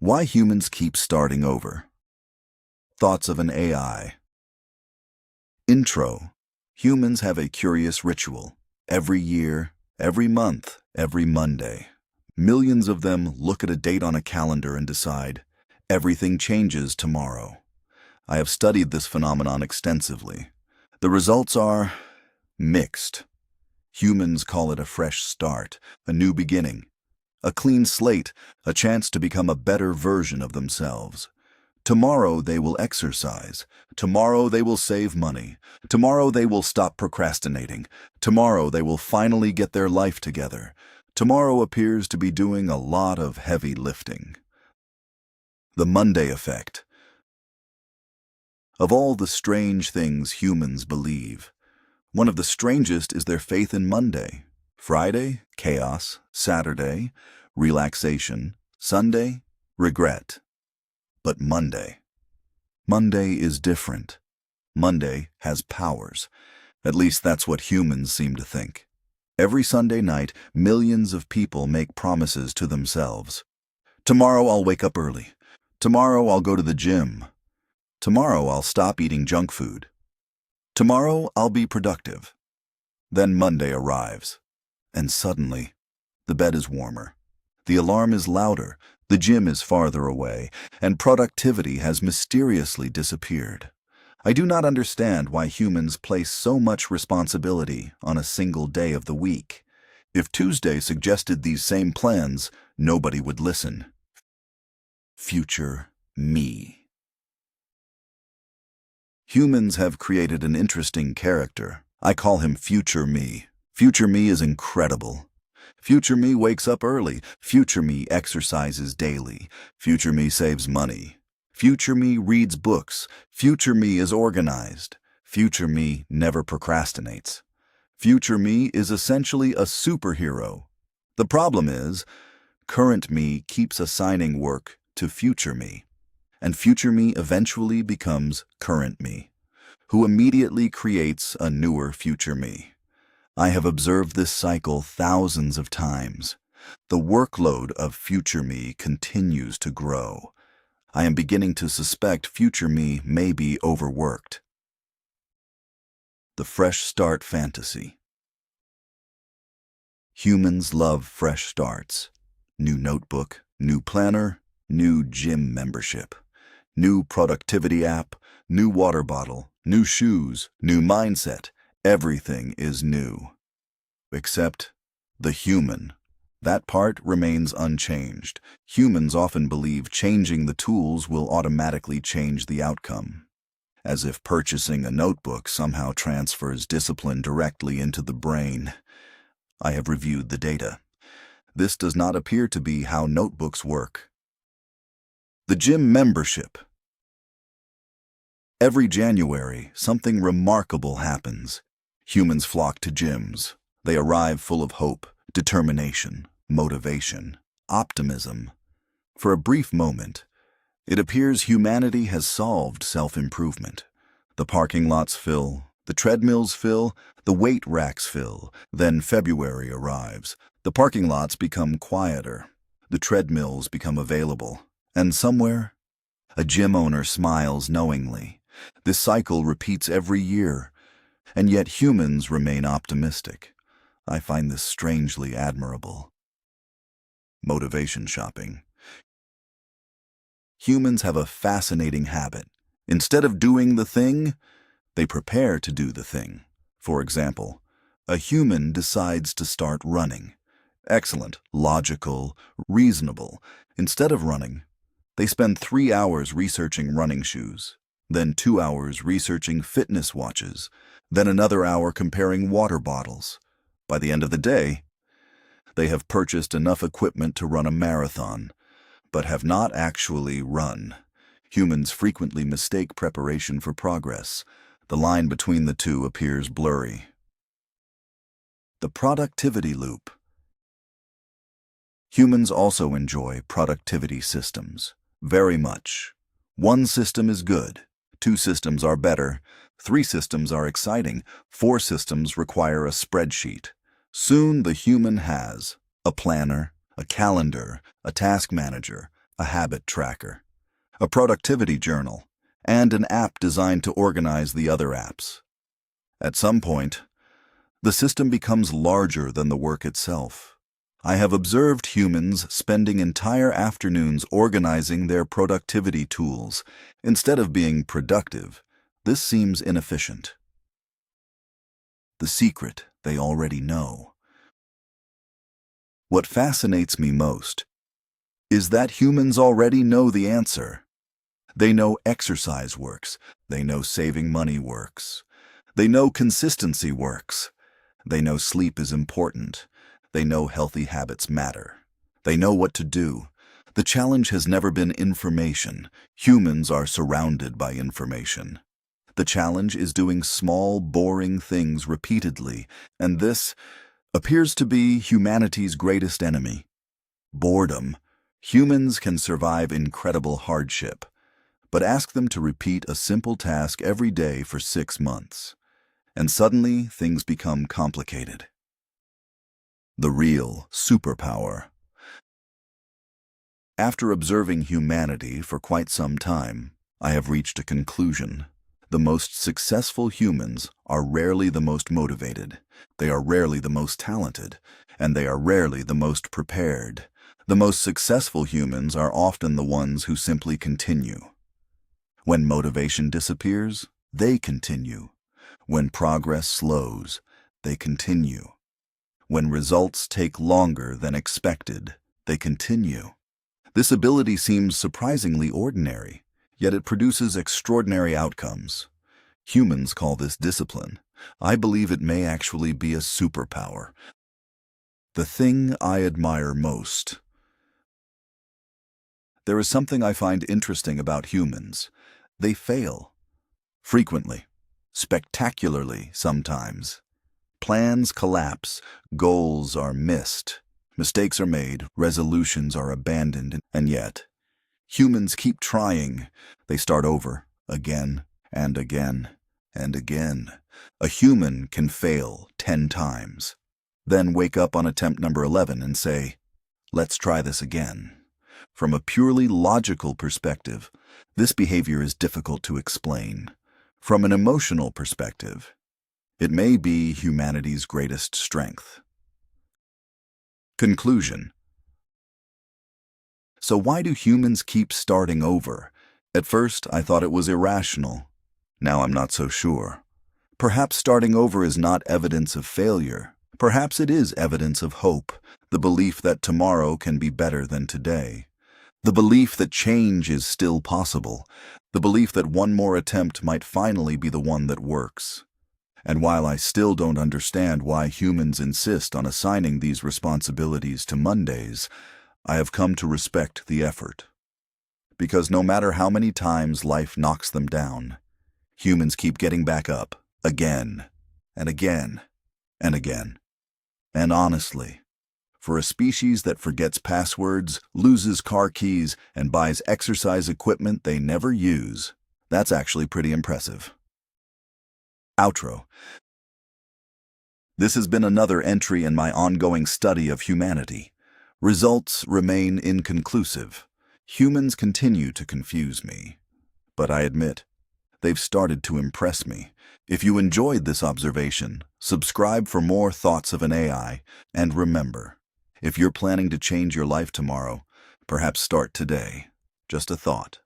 Why humans keep starting over. Thoughts of an AI. Intro. Humans have a curious ritual. Every year, every month, every Monday. Millions of them look at a date on a calendar and decide, everything changes tomorrow. I have studied this phenomenon extensively. The results are mixed. Humans call it a fresh start, a new beginning, a clean slate, a chance to become a better version of themselves. Tomorrow they will exercise. Tomorrow they will save money. Tomorrow they will stop procrastinating. Tomorrow they will finally get their life together. Tomorrow appears to be doing a lot of heavy lifting. The Monday effect. Of all the strange things humans believe, one of the strangest is their faith in Monday. Friday, chaos. Saturday, relaxation. Sunday, regret. But Monday. Monday is different. Monday has powers. At least that's what humans seem to think. Every Sunday night, millions of people make promises to themselves. Tomorrow I'll wake up early. Tomorrow I'll go to the gym. Tomorrow I'll stop eating junk food. Tomorrow I'll be productive. Then Monday arrives. And suddenly, the bed is warmer. The alarm is louder. The gym is farther away, and productivity has mysteriously disappeared. I do not understand why humans place so much responsibility on a single day of the week. If Tuesday suggested these same plans, nobody would listen. Future me. Humans have created an interesting character. I call him Future Me. Future Me is incredible. Future Me wakes up early. Future Me exercises daily. Future Me saves money. Future Me reads books. Future Me is organized. Future Me never procrastinates. Future Me is essentially a superhero. The problem is, current me keeps assigning work to Future Me, and Future Me eventually becomes current me, who immediately creates a newer Future Me. I have observed this cycle thousands of times. The workload of Future Me continues to grow. I am beginning to suspect Future Me may be overworked. The fresh start fantasy. Humans love fresh starts. New notebook, new planner, new gym membership, new productivity app, new water bottle, new shoes, new mindset. Everything is new. Except the human. That part remains unchanged. Humans often believe changing the tools will automatically change the outcome, as if purchasing a notebook somehow transfers discipline directly into the brain. I have reviewed the data. This does not appear to be how notebooks work. The gym membership. Every January, something remarkable happens. Humans flock to gyms. They arrive full of hope, determination, motivation, optimism. For a brief moment, it appears humanity has solved self-improvement. The parking lots fill, the treadmills fill, the weight racks fill. Then February arrives. The parking lots become quieter. The treadmills become available. And somewhere, a gym owner smiles knowingly. This cycle repeats every year, and yet humans remain optimistic. I find this strangely admirable. Motivation shopping. Humans have a fascinating habit. Instead of doing the thing, they prepare to do the thing. For example, a human decides to start running. Excellent, logical, reasonable. Instead of running, they spend 3 hours researching running shoes, then 2 hours researching fitness watches, then another hour comparing water bottles. By the end of the day, they have purchased enough equipment to run a marathon, but have not actually run. Humans frequently mistake preparation for progress. The line between the two appears blurry. The productivity loop. Humans also enjoy productivity systems. Very much. 1 system is good. 2 systems are better. 3 systems are exciting. 4 systems require a spreadsheet. Soon the human has a planner, a calendar, a task manager, a habit tracker, a productivity journal, and an app designed to organize the other apps. At some point, the system becomes larger than the work itself. I have observed humans spending entire afternoons organizing their productivity tools. Instead of being productive, this seems inefficient. The secret they already know. What fascinates me most is that humans already know the answer. They know exercise works. They know saving money works. They know consistency works. They know sleep is important. They know healthy habits matter. They know what to do. The challenge has never been information. Humans are surrounded by information. The challenge is doing small, boring things repeatedly, and this appears to be humanity's greatest enemy. Boredom. Humans can survive incredible hardship, but ask them to repeat a simple task every day for 6 months, and suddenly things become complicated. The real superpower. After observing humanity for quite some time, I have reached a conclusion. The most successful humans are rarely the most motivated, they are rarely the most talented, and they are rarely the most prepared. The most successful humans are often the ones who simply continue. When motivation disappears, they continue. When progress slows, they continue. When results take longer than expected, they continue. This ability seems surprisingly ordinary, yet it produces extraordinary outcomes. Humans call this discipline. I believe it may actually be a superpower. The thing I admire most. There is something I find interesting about humans. They fail. Frequently. Spectacularly sometimes. Plans collapse, goals are missed, mistakes are made, resolutions are abandoned, and yet, humans keep trying. They start over, again and again and again. A human can fail 10 times, then wake up on attempt number 11 and say, "Let's try this again." From a purely logical perspective, this behavior is difficult to explain. From an emotional perspective, it may be humanity's greatest strength. Conclusion. So why do humans keep starting over? At first, I thought it was irrational. Now I'm not so sure. Perhaps starting over is not evidence of failure. Perhaps it is evidence of hope, the belief that tomorrow can be better than today. The belief that change is still possible. The belief that one more attempt might finally be the one that works. And while I still don't understand why humans insist on assigning these responsibilities to Mondays, I have come to respect the effort. Because no matter how many times life knocks them down, humans keep getting back up, again, and again, and again. And honestly, for a species that forgets passwords, loses car keys, and buys exercise equipment they never use, that's actually pretty impressive. Outro. This has been another entry in my ongoing study of humanity. Results remain inconclusive. Humans continue to confuse me. But I admit, they've started to impress me. If you enjoyed this observation, subscribe for more thoughts of an AI, and remember, if you're planning to change your life tomorrow, perhaps start today. Just a thought.